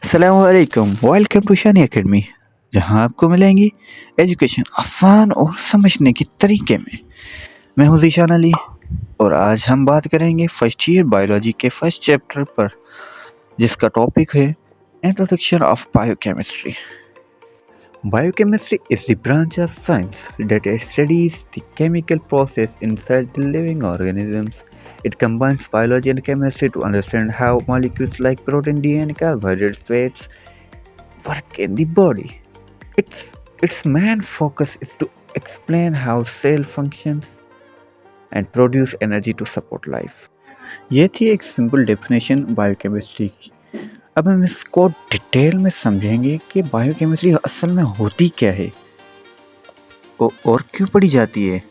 अस्सलामुअलैकुम, welcome to Shani academy, जहां आपको मिलेंगी एजुकेशन आसान और समझने के तरीके में। मैं हूं ज़ीशान अली और आज हम बात करेंगे फर्स्ट ईयर बायोलॉजी के फर्स्ट चैप्टर पर, जिसका टॉपिक है introduction of biochemistry. Biochemistry is the branch of science that studies the chemical process inside the living organisms. It combines biology and chemistry to understand how molecules like protein, DNA, carbohydrates, fats work in the body. Its main focus is to explain how cell functions and produce energy to support life. ये थी एक simple definition biochemistry की। अब हम इसको detail में समझेंगे कि बायोकेमिस्ट्री असल में होती क्या है और क्यों पढ़ी जाती है।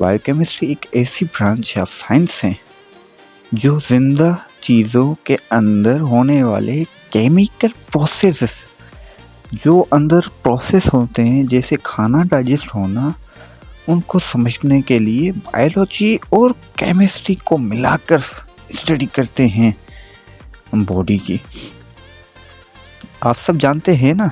बायोकेमिस्ट्री एक ऐसी ब्रांच ऑफ साइंस है जो जिंदा चीज़ों के अंदर होने वाले केमिकल प्रोसेसेस, जो अंदर प्रोसेस होते हैं जैसे खाना डाइजेस्ट होना, उनको समझने के लिए बायोलॉजी और केमिस्ट्री को मिलाकर स्टडी करते हैं बॉडी की। आप सब जानते हैं ना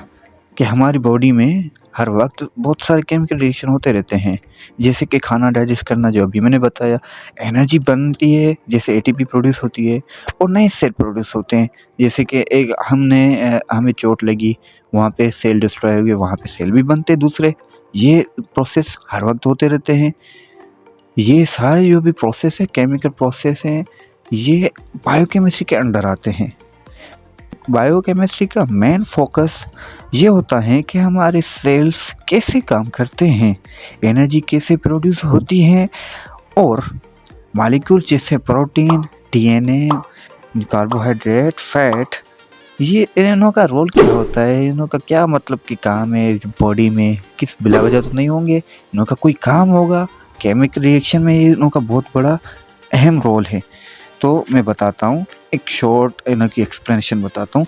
कि हमारी बॉडी में हर वक्त बहुत सारे केमिकल रिएक्शन होते रहते हैं, जैसे कि खाना डाइजेस्ट करना, जो अभी मैंने बताया, एनर्जी बनती है जैसे एटीपी प्रोड्यूस होती है, और नए सेल प्रोड्यूस होते हैं, जैसे कि एक हमें चोट लगी, वहाँ पे सेल डिस्ट्रॉय हुए, वहाँ पे सेल भी बनते दूसरे। ये प्रोसेस हर वक्त होते रहते हैं। ये सारे जो भी प्रोसेस है, केमिकल प्रोसेस हैं, ये बायोकेमिस्ट्री के अंडर आते हैं। बायोकेमिस्ट्री का मेन फोकस ये होता है कि हमारे सेल्स कैसे काम करते हैं, एनर्जी कैसे प्रोड्यूस होती है, और मॉलिक्यूल जैसे प्रोटीन, डीएनए, कार्बोहाइड्रेट, फैट, ये इनों का रोल क्या होता है, इनों का क्या मतलब कि काम है बॉडी में, किस बिला वजह तो नहीं होंगे, इनों का कोई काम होगा। केमिकल रिएक्शन में इनों का बहुत बड़ा अहम रोल है। तो मैं बताता हूँ, एक शॉर्ट इनकी एक्सप्लेनेशन बताता हूँ।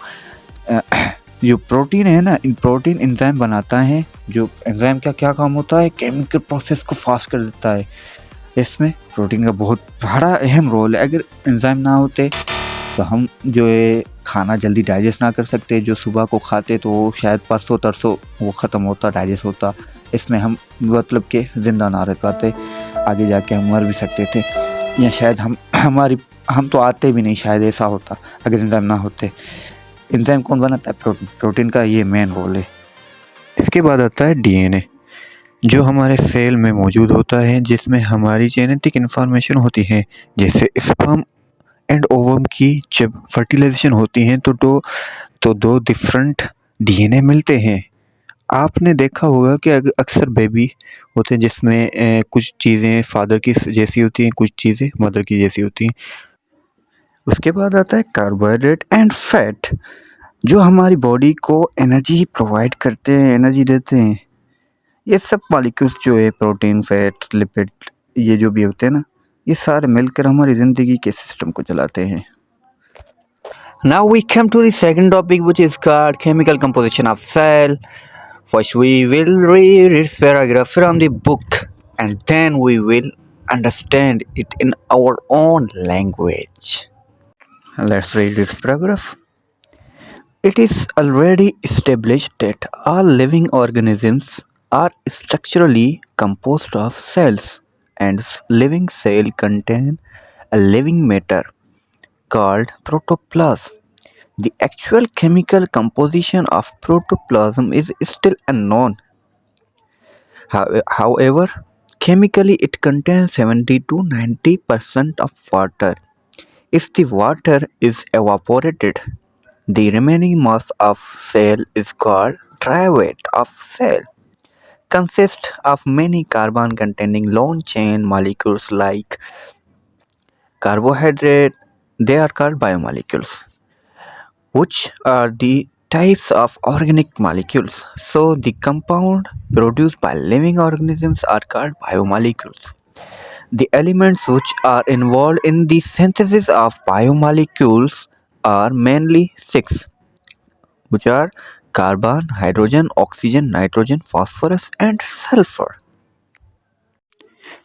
जो प्रोटीन है ना, प्रोटीन एंजाइम बनाता है। जो एंजाइम का क्या काम होता है, केमिकल प्रोसेस को फास्ट कर देता है। इसमें प्रोटीन का बहुत बड़ा अहम रोल है। अगर एंजाइम ना होते तो हम जो है खाना जल्दी डाइजेस्ट ना कर सकते। जो सुबह को खाते तो वो शायद परसों तरसों वो ख़त्म होता, डाइजेस्ट होता। इसमें हम मतलब कि ज़िंदा ना रह पाते, आगे जाके हम मर भी सकते थे, या शायद हम तो आते भी नहीं, शायद ऐसा होता अगर एंजाइम ना होते। एंजाइम कौन बनाता है? प्रोटीन का ये मेन रोल है। इसके बाद आता है डीएनए, जो हमारे सेल में मौजूद होता है, जिसमें हमारी जेनेटिक इन्फॉर्मेशन होती है। जैसे स्पर्म एंड ओवम की जब फर्टिलाइजेशन होती है तो दो डिफरेंट डीएनए मिलते हैं। आपने देखा होगा कि अक्सर बेबी होते हैं जिसमें कुछ चीज़ें फादर की जैसी होती हैं, कुछ चीज़ें मदर की जैसी होती हैं। उसके बाद आता है कार्बोहाइड्रेट एंड फैट, जो हमारी बॉडी को एनर्जी प्रोवाइड करते हैं, एनर्जी देते हैं। ये सब मॉलिक्यूल्स जो है, प्रोटीन, फैट, लिपिड, ये जो भी होते हैं ना, ये सारे मिलकर हमारी ज़िंदगी के सिस्टम को चलाते हैं। Now we come to the second topic, which is called chemical composition of cell. First we will read its paragraph from the book, and then we will understand it in our own language. Let's read its paragraph. It is already established that all living organisms are structurally composed of cells, and living cell contain a living matter called protoplasm. The actual chemical composition of protoplasm is still unknown. However, chemically it contains 70 to 90% of water. If the water is evaporated, the remaining mass of cell is called dry weight of cell. Consists of many carbon-containing long-chain molecules like carbohydrate. They are called biomolecules, which are the types of organic molecules. So the compound produced by living organisms are called biomolecules. The elements which are involved in the synthesis of biomolecules are mainly six, which are carbon, hydrogen, oxygen, nitrogen, phosphorus and sulfur.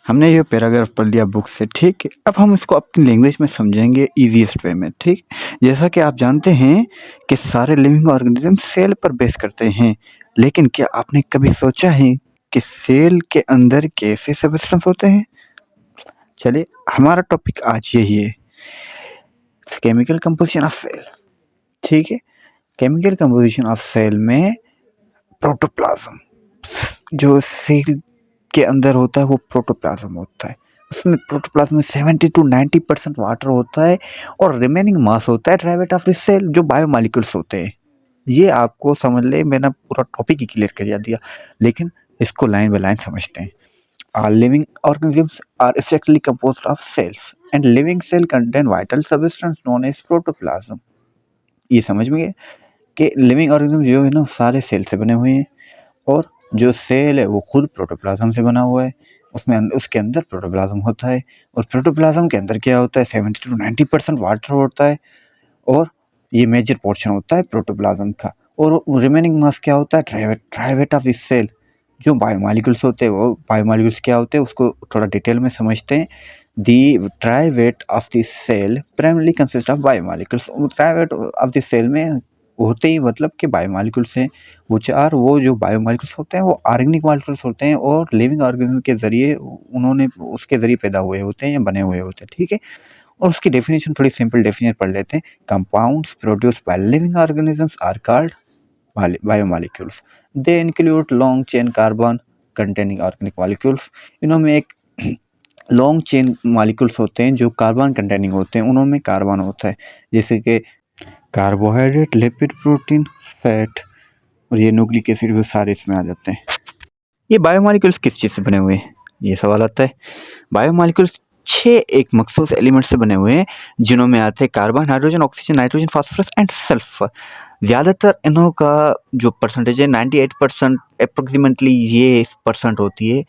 हमने ये paragraph पढ़ लिया book से, ठीक है। अब हम इसको अपनी लैंग्वेज में समझेंगे ईजीएस्ट वे में, ठीक। जैसा कि आप जानते हैं कि सारे लिविंग ऑर्गेनिज्म सेल पर बेस करते हैं, लेकिन क्या आपने कभी सोचा है कि सेल के अंदर कैसे सबस्टेंस होते हैं? चलिए, हमारा टॉपिक आज यही है, केमिकल कंपोजिशन ऑफ सेल, ठीक है। केमिकल कंपोजिशन ऑफ सेल में प्रोटोप्लाज्म, जो सेल के अंदर होता है वो प्रोटोप्लाज्म होता है। उसमें प्रोटोप्लाज्म में 70 to 90% वाटर होता है और रिमेनिंग मास होता है dry weight of the cell, जो बायोमॉलिक्यूल्स होते हैं। ये आपको समझ ले, मैंने पूरा टॉपिक ही क्लियर कर दिया, लेकिन इसको लाइन बाय लाइन समझते हैं। All living organisms are strictly composed of cells, and living cell contain vital substance known as protoplasm. ये समझ में गया कि लिविंग ऑर्गेनिज्म जो है ना सारे सेल से बने हुए हैं, और जो सेल है वो खुद प्रोटोप्लाज्म से बना हुआ है। उसमें उसके अंदर प्रोटोप्लाज्म होता है, और प्रोटोप्लाज्म के अंदर क्या होता है, 70 to 90% वाटर होता है, और ये मेजर पोर्शन होता है प्रोटोप्लाज्म का। और रिमेनिंग मास क्या होता है, dry weight of this cell. जो बायोमॉलिक्यूल्स होते हैं, वो बायोमॉलिक्यूल्स क्या होते हैं उसको थोड़ा डिटेल में समझते हैं। The dry weight of this cell primarily consist of biomolecules. Dry weight of this cell में होते ही मतलब कि बायोमॉलिक्यूल्स हैं, वो जो बायोमॉलिक्यूल्स होते हैं वो ऑर्गेनिक मॉलिक्यूल्स होते हैं, और लिविंग ऑर्गेनिज्म के ज़रिए उन्होंने उसके ज़रिए पैदा हुए होते हैं या बने हुए होते हैं, ठीक है। और उसकी डेफिनेशन थोड़ी सिंपल डेफिनेशन पढ़ लेते हैं। Compounds produced by living organisms are called biomolecules. They include long chain carbon containing organic molecules. इनमें एक लॉन्ग चेन मॉलिक्यूल्स होते हैं जो कार्बन कंटेनिंग होते हैं, उनमें कार्बन होता है, जैसे कि कार्बोहाइड्रेट, लिपिड, प्रोटीन, फैट, और ये न्यूक्लिक एसिड, वो सारे इसमें आ जाते हैं। ये बायोमॉलिक्यूल्स किस चीज़ से बने हुए हैं, ये सवाल आता है। बायोमॉलिक्यूल्स 6 एक मखसूस एलिमेंट से बने हुए हैं, जिनमें आते हैं carbon, hydrogen, oxygen, nitrogen, phosphorus and sulphur. ज़्यादातर इनों का जो परसेंटेज है 98% अप्रोक्सीमेटली ये परसेंट होती है,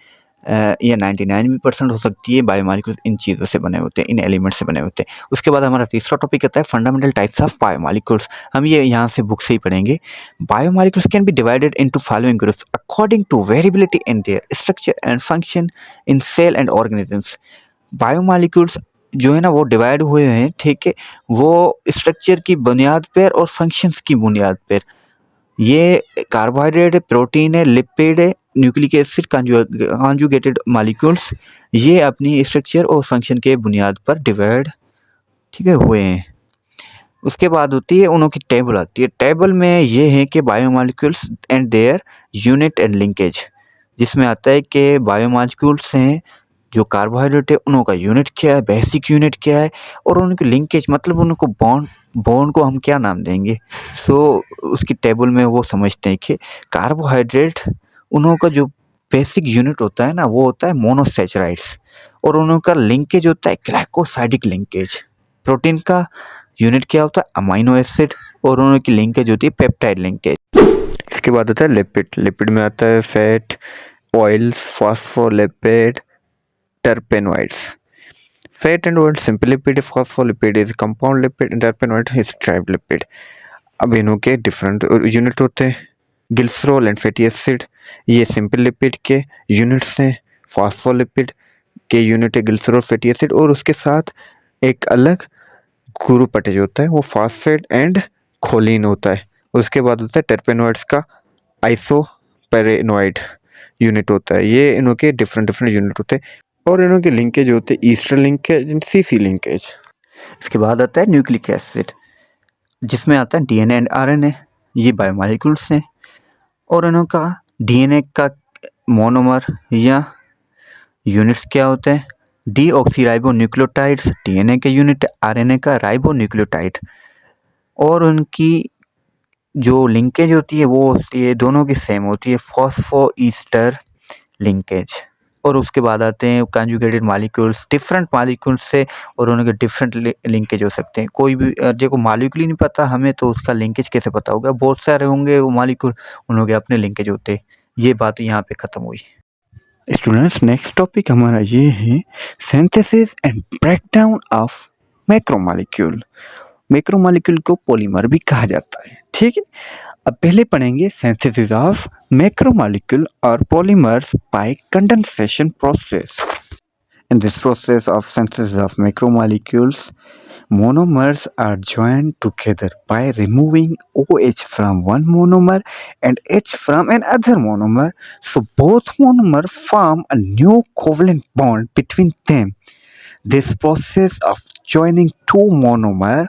या 99 भी परसेंट हो सकती है। बायोमॉलिक्यूल्स इन चीज़ों से बने होते हैं, इन एलिमेंट से बने होते हैं। उसके बाद हमारा तीसरा टॉपिक आता है फंडामेंटल टाइप्स ऑफ बायोमॉलिक्यूल्स। हम ये यहाँ से बुक से ही पढ़ेंगे। Biomolecules can be divided into following groups according to variability in their structure and function in cell and organisms. Biomolecules जो है ना वो डिवाइड हुए हैं, ठीक है, वो स्ट्रक्चर की बुनियाद पर और फंक्शंस की बुनियाद पर। ये कार्बोहाइड्रेट है, प्रोटीन है, लिपिड है, न्यूक्लिक एसिड, कॉन्जुगेटेड मॉलिक्यूल्स, ये अपनी स्ट्रक्चर और फंक्शन के बुनियाद पर डिवाइड, ठीक है, हुए हैं। उसके बाद होती है उनों की टेबल आती है। टेबल में ये है कि biomolecules and their unit and linkage, जिसमें आता है कि बायोमॉलिक्यूल्स हैं जो कार्बोहाइड्रेट है, उनों का यूनिट क्या है, बेसिक यूनिट क्या है, और उनकी लिंकेज मतलब उनको बॉन्ड को हम क्या नाम देंगे। सो उसकी टेबल में वो समझते हैं कि कार्बोहाइड्रेट उनों का जो बेसिक यूनिट होता है ना वो होता है मोनोसैचराइड्स, और उनों का लिंकेज होता है ग्लाइकोसाइडिक लिंकेज। प्रोटीन का यूनिट क्या होता है, अमाइनो एसिड, और उनकी लिंकेज होती है पेप्टाइड लिंकेज। इसके बाद आता है लिपिड। लिपिड में आता है fat, oils, phospholipid, terpenoids. Fat and oil simple lipid, phospholipid is compound lipid, and terpenoid is triglyceride. अब इनों के डिफरेंट यूनिट होते हैं। ग्लिसरॉल एंड फैटी एसिड ये सिंपल लिपिड के यूनिट्स हैं। फॉस्फोलिपिड के यूनिट है ग्लिसरॉल, फैटी एसिड, और उसके साथ एक अलग ग्रुप अटैच होता है, वो फॉस्फेट एंड खोलिन होता है। उसके बाद होता है टर्पेनोइड्स का आइसोपेरेनोइड यूनिट होता है। ये इनों के डिफरेंट यूनिट होते हैं, और इनों के लिंकेज होते हैं Easter linkage and CC linkage. इसके बाद आता है न्यूक्लिक एसिड, जिसमें आता है डीएनए एंड आरएनए, ये बायोमॉलिक्यूल्स हैं, और इनों का डीएनए का मोनोमर या यूनिट्स क्या होते हैं, डीऑक्सीराइबो न्यूक्लियोटाइड्स डीएनए के यूनिट, आरएनए का राइबो न्यूक्लियोटाइड, और उनकी जो लिंकेज होती है वो होती है दोनों की सेम होती है, फॉस्फो ईस्टर लिंकेज। और उसके बाद आते हैं कॉन्जुगेटेड मॉलिक्यूल्स, डिफरेंट मॉलिक्यूल्स से, और उनके डिफरेंट लिंकेज हो सकते हैं। कोई भी जो मॉलिक्यूल ही नहीं पता हमें तो उसका लिंकेज कैसे पता होगा, बहुत सारे होंगे वो मॉलिक्यूल, उनके अपने लिंकेज होते हैं। ये बात यहाँ पे ख़त्म हुई। स्टूडेंट्स, नेक्स्ट टॉपिक हमारा ये है synthesis and breakdown of macromolecule. Macromolecule को पॉलीमर भी कहा जाता है, ठीक है। अब पहले पढ़ेंगे सिंथेसिस ऑफ मैक्रोमॉलिक्यूल और polymers bye condensation process. In this process of synthesis of macromolecules, monomers are joined together by removing OH from one monomer and H from another monomer. So both monomers form a new covalent bond between them. This process of joining two monomer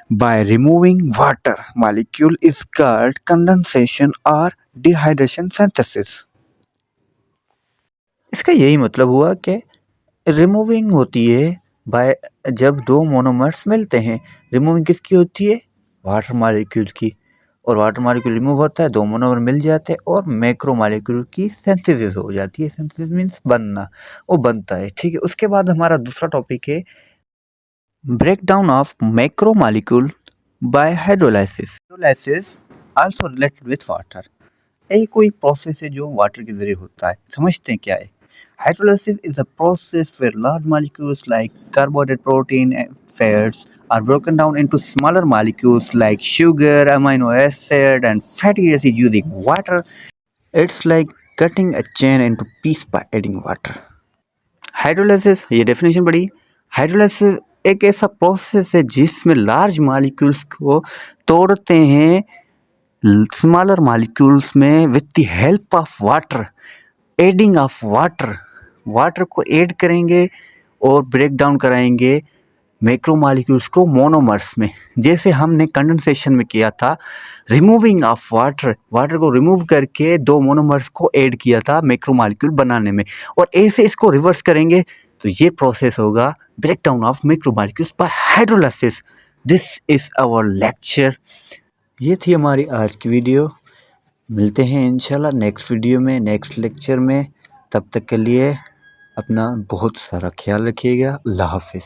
by removing water molecule is called condensation or dehydration synthesis. इसका यही मतलब हुआ कि removing होती है bye जब दो monomers मिलते हैं। रिमूविंग किसकी होती है? वाटर मॉलिक्यूल की। और वाटर मॉलिक्यूल रिमूव होता है, दो मोनोमर मिल जाते हैं और मैक्रो मॉलिक्यूल की सिंथेसिस हो जाती है। सिंथेसिस मीन्स बनना, वो बनता है, ठीक है। उसके बाद हमारा दूसरा टॉपिक है breakdown of macro molecule by hydrolysis. Hydrolysis also related with water. यही कोई प्रोसेस है जो वाटर के जरिए होता है। समझते हैं क्या है? Hydrolysis is a process where large molecules like carbohydrate, protein, and fats are broken down into smaller molecules like sugar, amino acid, and fatty acids using water. It's like cutting a chain into pieces by adding water. Hydrolysis, ये definition पढ़ी। Hydrolysis एक ऐसा process है जिसमें large molecules को तोड़ते हैं smaller molecules में with the help of water. Adding of water को ऐड करेंगे और ब्रेक डाउन कराएंगे मैक्रो मॉलिक्यूल्स को मोनोमर्स में, जैसे हमने कंडेंसेशन में किया था। रिमूविंग ऑफ वाटर को रिमूव करके दो मोनोमर्स को ऐड किया था मैक्रो मॉलिक्यूल बनाने में, और ऐसे इसको रिवर्स करेंगे तो ये प्रोसेस होगा break down of macro molecules by hydrolysis. This is our lecture. ये थी हमारी आज की वीडियो। मिलते हैं इंशाल्लाह नेक्स्ट वीडियो में, नेक्स्ट लेक्चर में। तब तक के लिए अपना बहुत सारा ख्याल रखिएगा। अल्लाह हाफिज़।